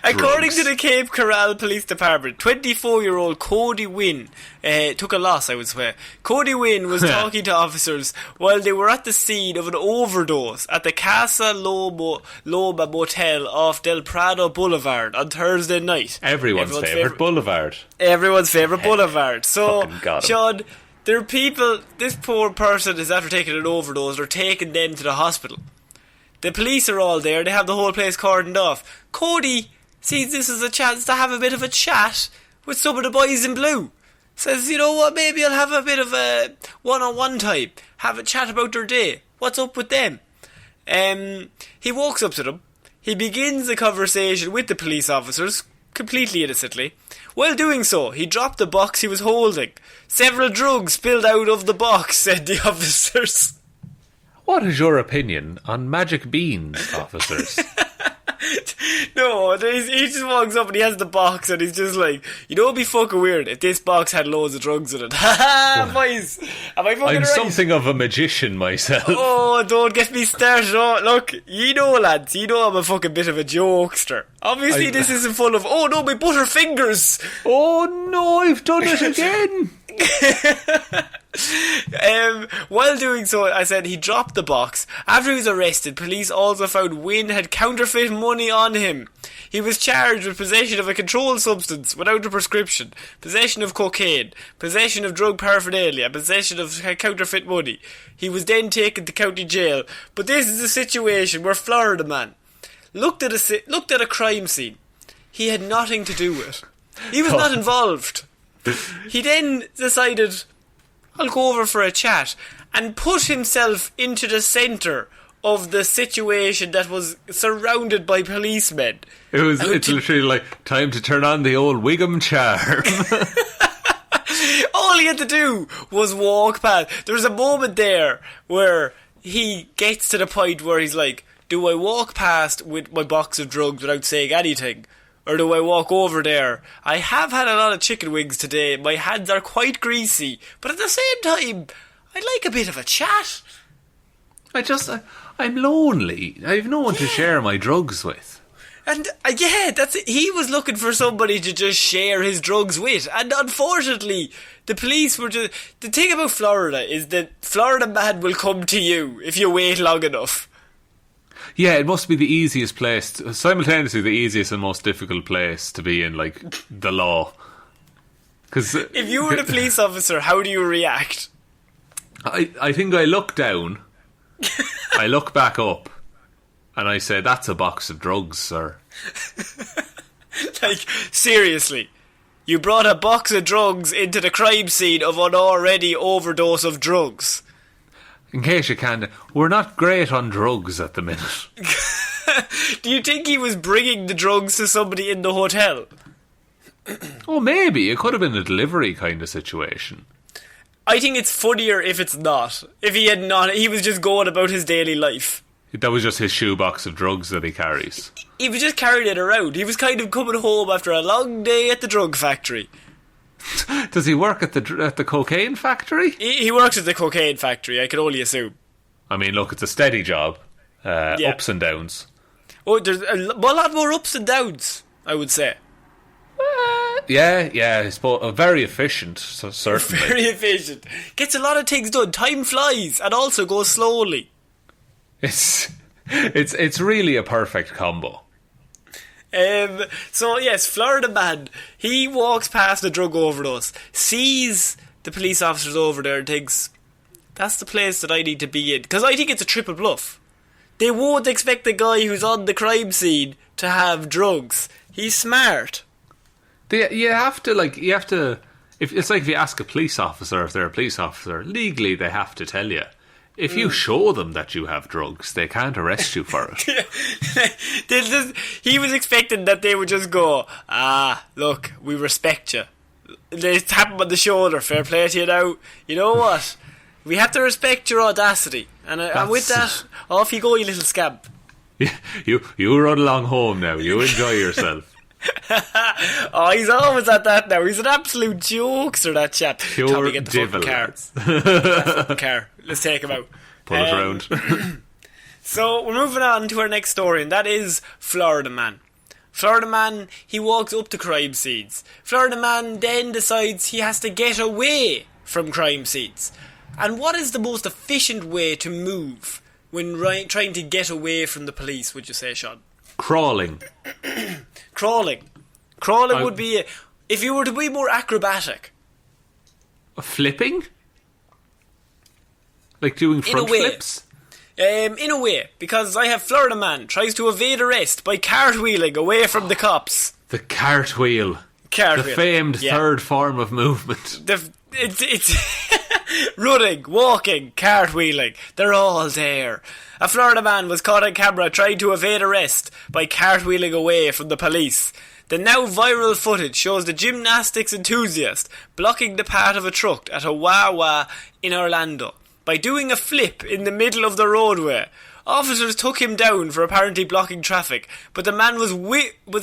According to the Cape Coral Police Department, 24-year-old Cody Wynn took a loss, I would swear. Cody Wynn was talking to officers while they were at the scene of an overdose at the Casa Loma Motel off Del Prado Boulevard on Thursday night. Everyone's favourite boulevard. Everyone's favourite boulevard. So, got 'em. Sean, there are people, this poor person is after taking an overdose, they're taken then to the hospital. The police are all there, they have the whole place cordoned off. Cody sees this as a chance to have a bit of a chat with some of the boys in blue. Says, you know what, maybe I'll have a bit of a one-on-one time, have a chat about their day. What's up with them? He walks up to them, he begins a conversation with the police officers, completely innocently. While doing so, he dropped the box he was holding. Several drugs spilled out of the box, said the officers. What is your opinion on magic beans, officers? No, he just walks up and he has the box and he's just like, you know, it'd be fucking weird if this box had loads of drugs in it. Ha boys! Am I fucking I'm right? something of a magician myself. Oh, don't get me started. Oh, look, you know, lads, you know I'm a fucking bit of a jokester. Obviously, this isn't full of, oh no, my butterfingers. Oh no, I've done it again. While doing so, I said he dropped the box. After he was arrested, police also found Wynn had counterfeit money on him. He was charged with possession of a controlled substance without a prescription, possession of cocaine, possession of drug paraphernalia, possession of counterfeit money. He was then taken to county jail. But this is a situation where Florida Man looked at a crime scene he had nothing to do with. He was not involved. He then decided, I'll go over for a chat, and put himself into the centre of the situation that was surrounded by policemen. It's literally like, time to turn on the old Wiggum charm. All he had to do was walk past. There was a moment there where he gets to the point where he's like, do I walk past with my box of drugs without saying anything? Or do I walk over there? I have had a lot of chicken wings today. My hands are quite greasy. But at the same time, I'd like a bit of a chat. I'm lonely. I have no one to share my drugs with. And that's it. He was looking for somebody to just share his drugs with. And unfortunately, the police were just... The thing about Florida is that Florida Man will come to you if you wait long enough. Yeah, it must be the easiest place, simultaneously the easiest and most difficult place to be in, like, the law. Cause, if you were the police officer, how do you react? I think I look down, I look back up, and I say, that's a box of drugs, sir. Like, seriously, you brought a box of drugs into the crime scene of an already overdose of drugs. In case you can, we're not great on drugs at the minute. Do you think he was bringing the drugs to somebody in the hotel? Oh, maybe. It could have been a delivery kind of situation. I think it's funnier if it's not. If he had not, he was just going about his daily life. That was just his shoebox of drugs that he carries. He was just carrying it around. He was kind of coming home after a long day at the drug factory. Does he work at the cocaine factory? He works at the cocaine factory, I can only assume. I mean, look, it's a steady job. Ups and downs. Oh, there's a lot more ups and downs, I would say. Yeah, I suppose very efficient, so certainly. Very efficient. Gets a lot of things done. Time flies and also goes slowly. It's really a perfect combo. So yes, Florida Man, he walks past a drug overdose, sees the police officers over there and thinks, that's the place that I need to be in. Because I think it's a triple bluff. They won't expect the guy who's on the crime scene to have drugs. He's smart. You have to, it's like if you ask a police officer if they're a police officer, legally they have to tell you. If you show them that you have drugs, they can't arrest you for it. He was expecting that they would just go, look, we respect you. They tap him on the shoulder, fair play to you now. You know what? We have to respect your audacity. And with that, off you go, you little scamp. You run along home now. You enjoy yourself. Oh, he's always at that now. He's an absolute jokester, that chap. Pure Tommy, get the devil. fucking car. Let's take him out. Pull it around. So we're moving on to our next story, and that is Florida Man. Florida Man, he walks up to crime scenes. Florida Man then decides he has to get away from crime scenes. And what is the most efficient way to move when trying to get away from the police, would you say, Sean? Crawling. Crawling would be, if you were to be more acrobatic. Flipping? Like doing front flips? In a way, because I have Florida Man tries to evade arrest by cartwheeling away from the cops. The cartwheel. The famed third form of movement. It's running, walking, cartwheeling. They're all there. A Florida man was caught on camera trying to evade arrest by cartwheeling away from the police. The now viral footage shows the gymnastics enthusiast blocking the path of a truck at a Wawa in Orlando by doing a flip in the middle of the roadway. Officers took him down for apparently blocking traffic, but the man was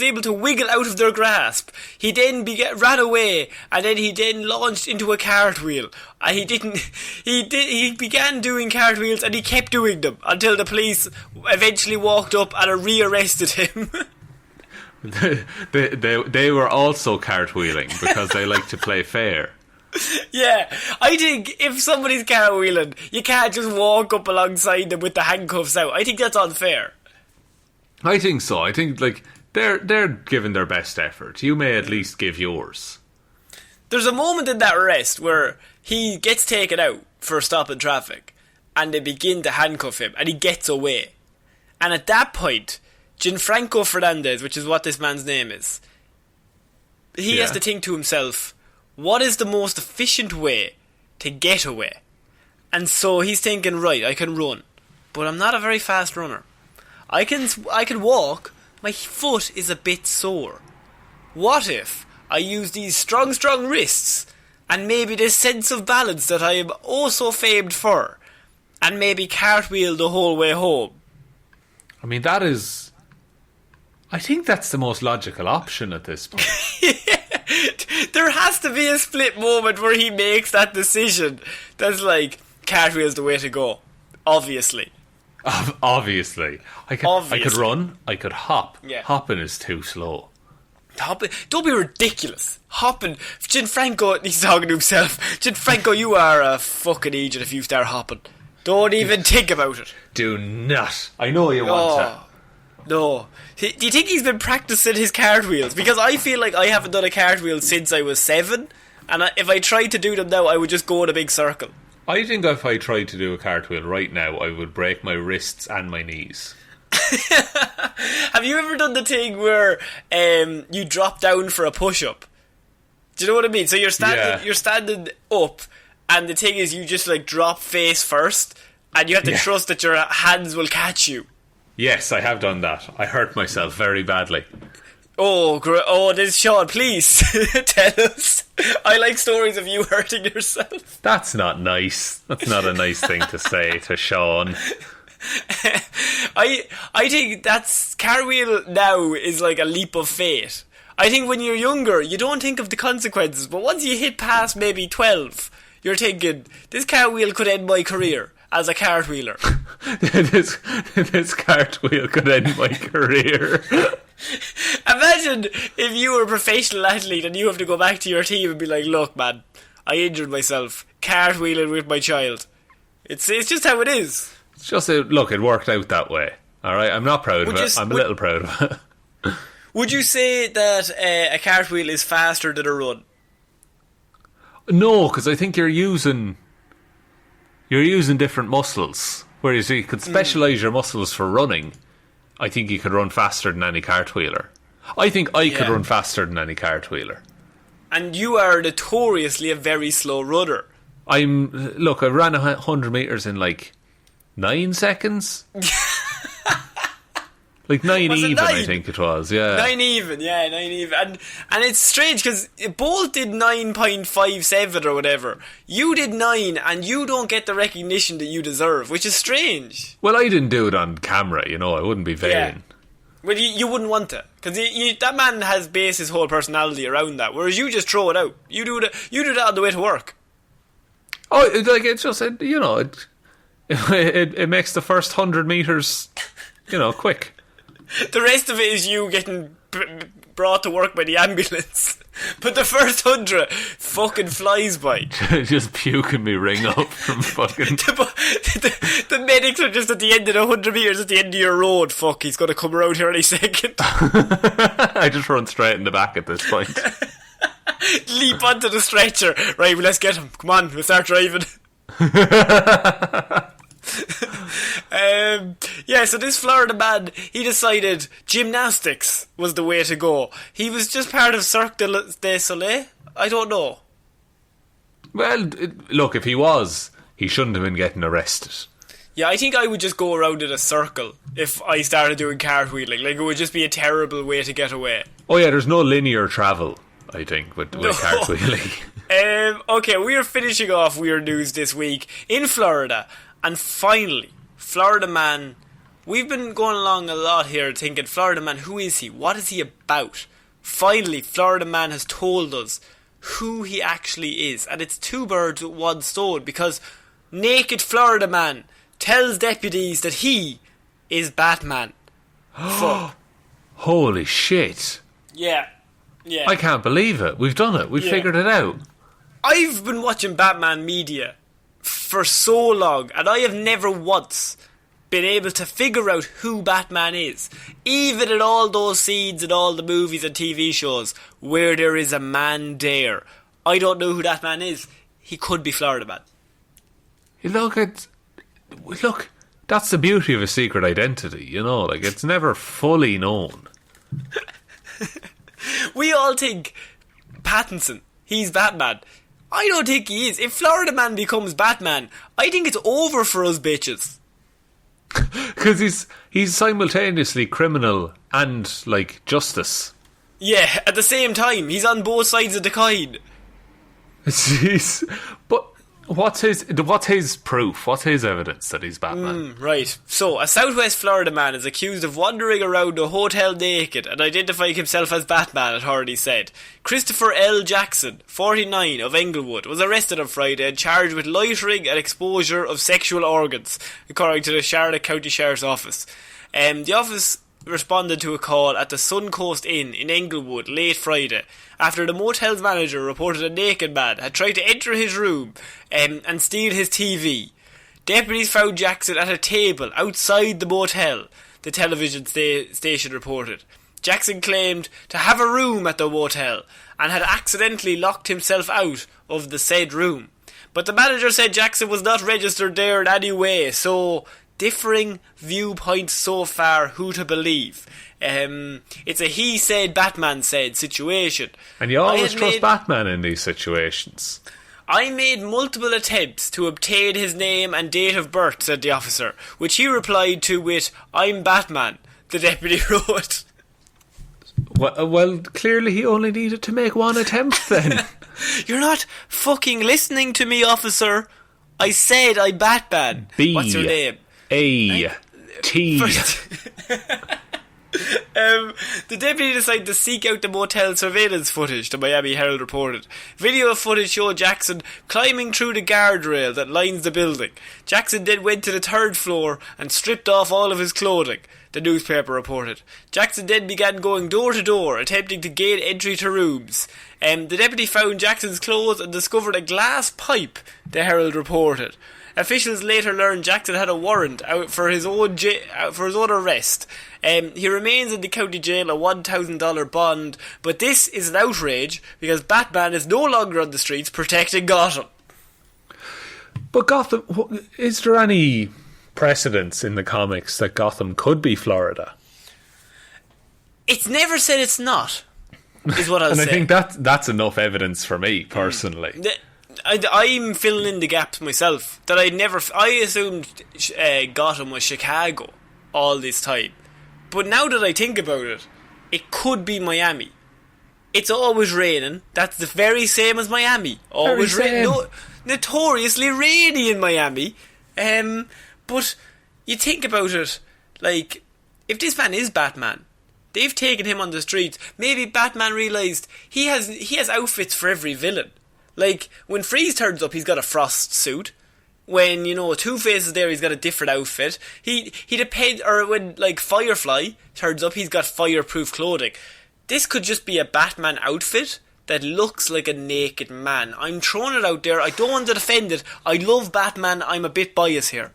able to wiggle out of their grasp. He then ran away, and then he launched into a cartwheel. He began doing cartwheels, and he kept doing them until the police eventually walked up and rearrested him. They were also cartwheeling because they like to play fair. Yeah, I think if somebody's cartwheeling, you can't just walk up alongside them with the handcuffs out. I think that's unfair. I think so. I think they're giving their best effort. You may at least give yours. There's a moment in that arrest where he gets taken out for stopping traffic, and they begin to handcuff him, and he gets away. And at that point, Gianfranco Fernandez, which is what this man's name is, he has to think to himself, what is the most efficient way to get away? And so he's thinking, right, I can run, but I'm not a very fast runner. I can walk, my foot is a bit sore. What if I use these strong wrists and maybe this sense of balance that I am oh so famed for, and maybe cartwheel the whole way home? I mean, I think that's the most logical option at this point. There has to be a split moment where he makes that decision. That's like, cartwheel's the way to go. Obviously. Obviously. I could run, I could hop. Yeah. Hopping is too slow. Hopping? Don't be ridiculous. Hopping. Gianfranco, he's talking to himself. Gianfranco, you are a fucking idiot if you start hopping. Don't even think about it. Do not. I know you want to. No. Do you think he's been practicing his cartwheels? Because I feel like I haven't done a cartwheel since I was 7, and if I tried to do them now, I would just go in a big circle. I think if I tried to do a cartwheel right now, I would break my wrists and my knees. Have you ever done the thing where you drop down for a push-up? Do you know what I mean? So you're standing up, and the thing is you just like drop face first, and you have to trust that your hands will catch you. Yes, I have done that. I hurt myself very badly. Oh, this Sean, please tell us. I like stories of you hurting yourself. That's not nice. That's not a nice thing to say to Sean. I think that's cartwheel now is like a leap of faith. I think when you're younger, you don't think of the consequences, but once you hit past maybe 12, you're thinking, this cartwheel could end my career as a cartwheeler. this cartwheel could end my career. Imagine if you were a professional athlete and you have to go back to your team and be like, look man, I injured myself cartwheeling with my child. It's just how it is. It's just look, it worked out that way. Alright, I'm not proud of it. I'm a little proud of it. Would you say that a cartwheel is faster than a run? No, because I think you're using different muscles. Whereas you could specialise your muscles for running, I think you could run faster than any cartwheeler. I think I could run faster than any cartwheeler. And you are notoriously a very slow runner. I ran 100 metres in like 9 seconds. Like 9 even, 9? I think it was, yeah. 9 even. And it's strange because both did 9.57 or whatever. You did 9 and you don't get the recognition that you deserve, which is strange. Well, I didn't do it on camera, I wouldn't be vain. Yeah. Well, you wouldn't want to, because that man has based his whole personality around that, whereas you just throw it out. You do that on the way to work. Oh, like it's just, It makes the first 100 metres, quick. The rest of it is you getting brought to work by the ambulance. But the first 100 fucking flies by. Just puking me ring up from fucking... the medics are just at the end of the 100 metres at the end of your road. Fuck, he's going to come around here any second. I just run straight in the back at this point. Leap onto the stretcher. Right, well, let's get him. Come on, we'll start driving. So this Florida man, he decided gymnastics was the way to go. He was just part of Cirque du Soleil. I don't know. Well, look, if he was, he shouldn't have been getting arrested. Yeah, I think I would just go around in a circle if I started doing cartwheeling. Like, it would just be a terrible way to get away. Oh yeah, there's no linear travel, I think, with cartwheeling. Okay, we are finishing off weird news this week in Florida. And finally, Florida Man. We've been going along a lot here thinking, Florida Man, who is he? What is he about? Finally, Florida Man has told us who he actually is. And it's two birds with one stone, because naked Florida Man tells deputies that he is Batman. Fuck. Holy shit. Yeah. I can't believe it. We've done it. We've figured it out. I've been watching Batman media for so long, and I have never once been able to figure out who Batman is. Even in all those scenes in all the movies and TV shows where there is a man there, I don't know who that man is. He could be Florida Man. Look, that's the beauty of a secret identity, like, it's never fully known. We all think Pattinson, he's Batman. I don't think he is. If Florida Man becomes Batman, I think it's over for us bitches. Because he's simultaneously criminal and, like, justice. Yeah, at the same time, he's on both sides of the coin. But what's his proof? What's his evidence that he's Batman? Right. So, a Southwest Florida man is accused of wandering around a hotel naked and identifying himself as Batman, authorities said. Christopher L. Jackson, 49, of Englewood, was arrested on Friday and charged with loitering and exposure of sexual organs, according to the Charlotte County Sheriff's Office. The office responded to a call at the Suncoast Inn in Englewood late Friday after the motel's manager reported a naked man had tried to enter his room and steal his TV. Deputies found Jackson at a table outside the motel, the television station reported. Jackson claimed to have a room at the motel and had accidentally locked himself out of the said room. But the manager said Jackson was not registered there in any way, so differing viewpoints so far, who to believe. It's a he said, Batman said situation. And you always trust Batman in these situations. I made multiple attempts to obtain his name and date of birth, said the officer, which he replied to with, I'm Batman, the deputy wrote. Well, clearly he only needed to make one attempt then. You're not fucking listening to me, officer. I said I'm Batman. What's your name? A-T. The deputy decided to seek out the motel surveillance footage, the Miami Herald reported. Video footage showed Jackson climbing through the guardrail that lines the building. Jackson then went to the third floor and stripped off all of his clothing, the newspaper reported. Jackson then began going door to door, attempting to gain entry to rooms. The deputy found Jackson's clothes and discovered a glass pipe, the Herald reported. Officials later learned Jackson had a warrant out for his own arrest. He remains in the county jail a $1,000 bond, but this is an outrage because Batman is no longer on the streets protecting Gotham. But Gotham, is there any precedence in the comics that Gotham could be Florida? It's never said it's not, is what I'll and say. I think that's enough evidence for me, personally. I'm filling in the gaps myself. I assumed Gotham was Chicago all this time. But now that I think about it, it could be Miami. It's always raining. That's the very same as Miami. Always raining. Notoriously rainy in Miami. But you think about it, like, if this man is Batman, they've taken him on the streets. Maybe Batman realised he has outfits for every villain. Like, when Freeze turns up, he's got a frost suit. When, Two-Face is there, he's got a different outfit. He depends, or when, Firefly turns up, he's got fireproof clothing. This could just be a Batman outfit that looks like a naked man. I'm throwing it out there. I don't want to defend it. I love Batman. I'm a bit biased here.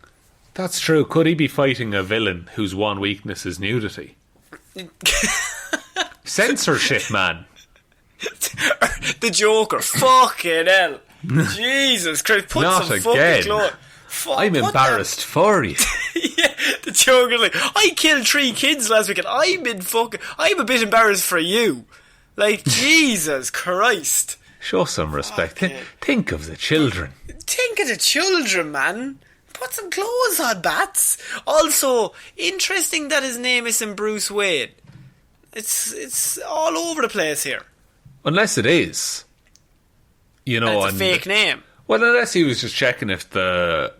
That's true. Could he be fighting a villain whose one weakness is nudity? Censorship, man. The Joker. Fucking hell. Jesus Christ. Put Not some again. fucking clothes. I'm embarrassed for you. Yeah, the Joker's like, I killed 3 kids last weekend. I'm a bit embarrassed for you. Jesus Christ. Show some respect. Okay. Think of the children. Think of the children, man. Put some clothes on, Bats. Also, interesting that his name isn't Bruce Wayne. It's all over the place here. Unless it is. It's a fake name. Well, unless he was just checking if the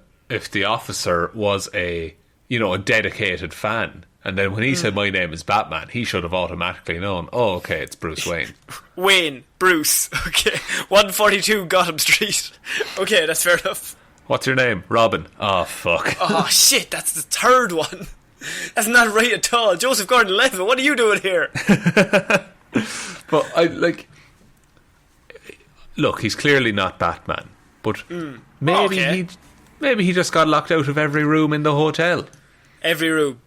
officer was a dedicated fan. And then when he said my name is Batman, he should have automatically known, oh, okay, it's Bruce Wayne. Wayne, Bruce, okay. 142 Gotham Street. Okay, that's fair enough. What's your name? Robin. Oh, fuck. Oh, shit, that's the third one. That's not right at all. Joseph Gordon-Levitt, what are you doing here? But, look, he's clearly not Batman. But maybe he just got locked out of every room in the hotel. Every room,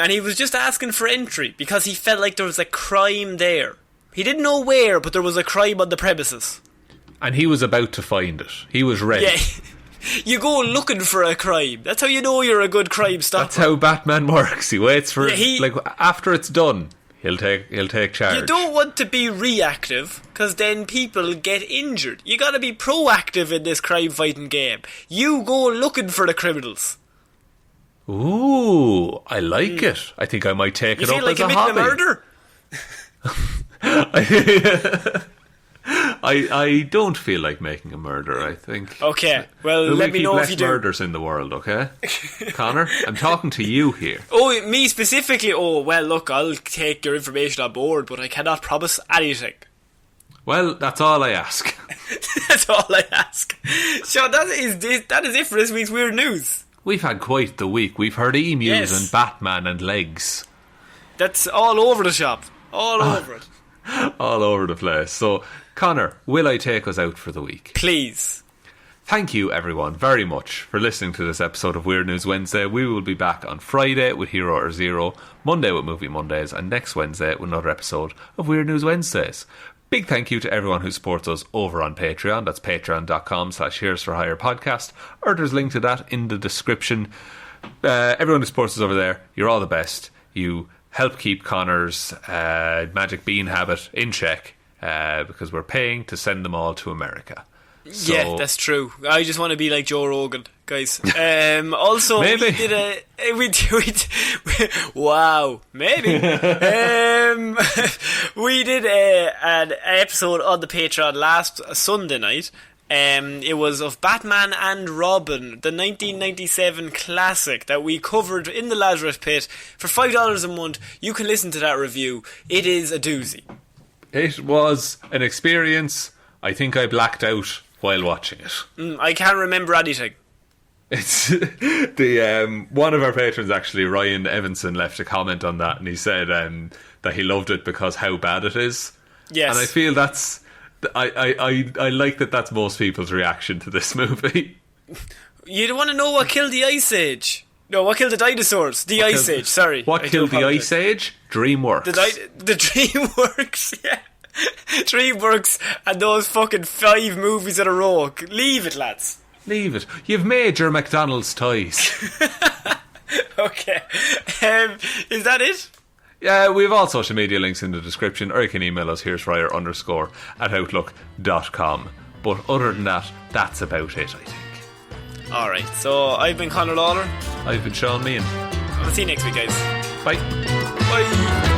and he was just asking for entry because he felt like there was a crime there. He didn't know where, but there was a crime on the premises. And he was about to find it. He was ready. Yeah, you go looking for a crime. That's how you know you're a good crime stopper. That's how Batman works. He waits for after it's done, he'll take charge. You don't want to be reactive, because then people get injured. You gotta be proactive in this crime fighting game. You go looking for the criminals. Ooh, I like it. I think I might take it up as a hobby. You feel like committing a murder? I don't feel like making a murder, I think. Okay, well, let me know if you do. Murders in the world, okay? Connor, I'm talking to you here. Oh, me specifically? Oh, well, look, I'll take your information on board, but I cannot promise anything. Well, that's all I ask. That's all I ask. So that is it for this week's Weird News. We've had quite the week. We've heard emus and Batman and legs. That's all over the shop. All over it. All over the place. So, Connor, will I take us out for the week? Please. Thank you, everyone, very much for listening to this episode of Weird News Wednesday. We will be back on Friday with Hero or Zero, Monday with Movie Mondays, and next Wednesday with another episode of Weird News Wednesdays. Big thank you to everyone who supports us over on Patreon. That's patreon.com/Heroes for Hire podcast, or there's a link to that in the description. Everyone who supports us over there, you're all the best. You help keep Connor's magic bean habit in check, because we're paying to send them all to America. So, yeah, that's true. I just want to be like Joe Rogan, guys. Also, maybe. Wow, maybe. We did an episode on the Patreon last Sunday night. It was of Batman and Robin, the 1997 classic that we covered in the Lazarus Pit. For $5 a month, you can listen to that review. It is a doozy. It was an experience. I think I blacked out while watching it. I can't remember anything. It's the one of our patrons, actually, Ryan Evanson, left a comment on that, and he said that he loved it because how bad it is. Yes. And I feel that's I like that that's most people's reaction to this movie. You want to know what killed the Ice Age? No, what killed the dinosaurs? The Ice Age, sorry. What killed the Ice Age? DreamWorks. The DreamWorks, yeah. DreamWorks and those fucking 5 movies in a row. Leave it, lads. Leave it. You've made your McDonald's toys. Okay. Is that it? Yeah, we have all social media links in the description, or you can email us, here'sfryer_@outlook.com. But other than that, that's about it, I think. Alright, so I've been Ciara Lawler. I've been Sean Meehan. I'll see you next week, guys. Bye. Bye.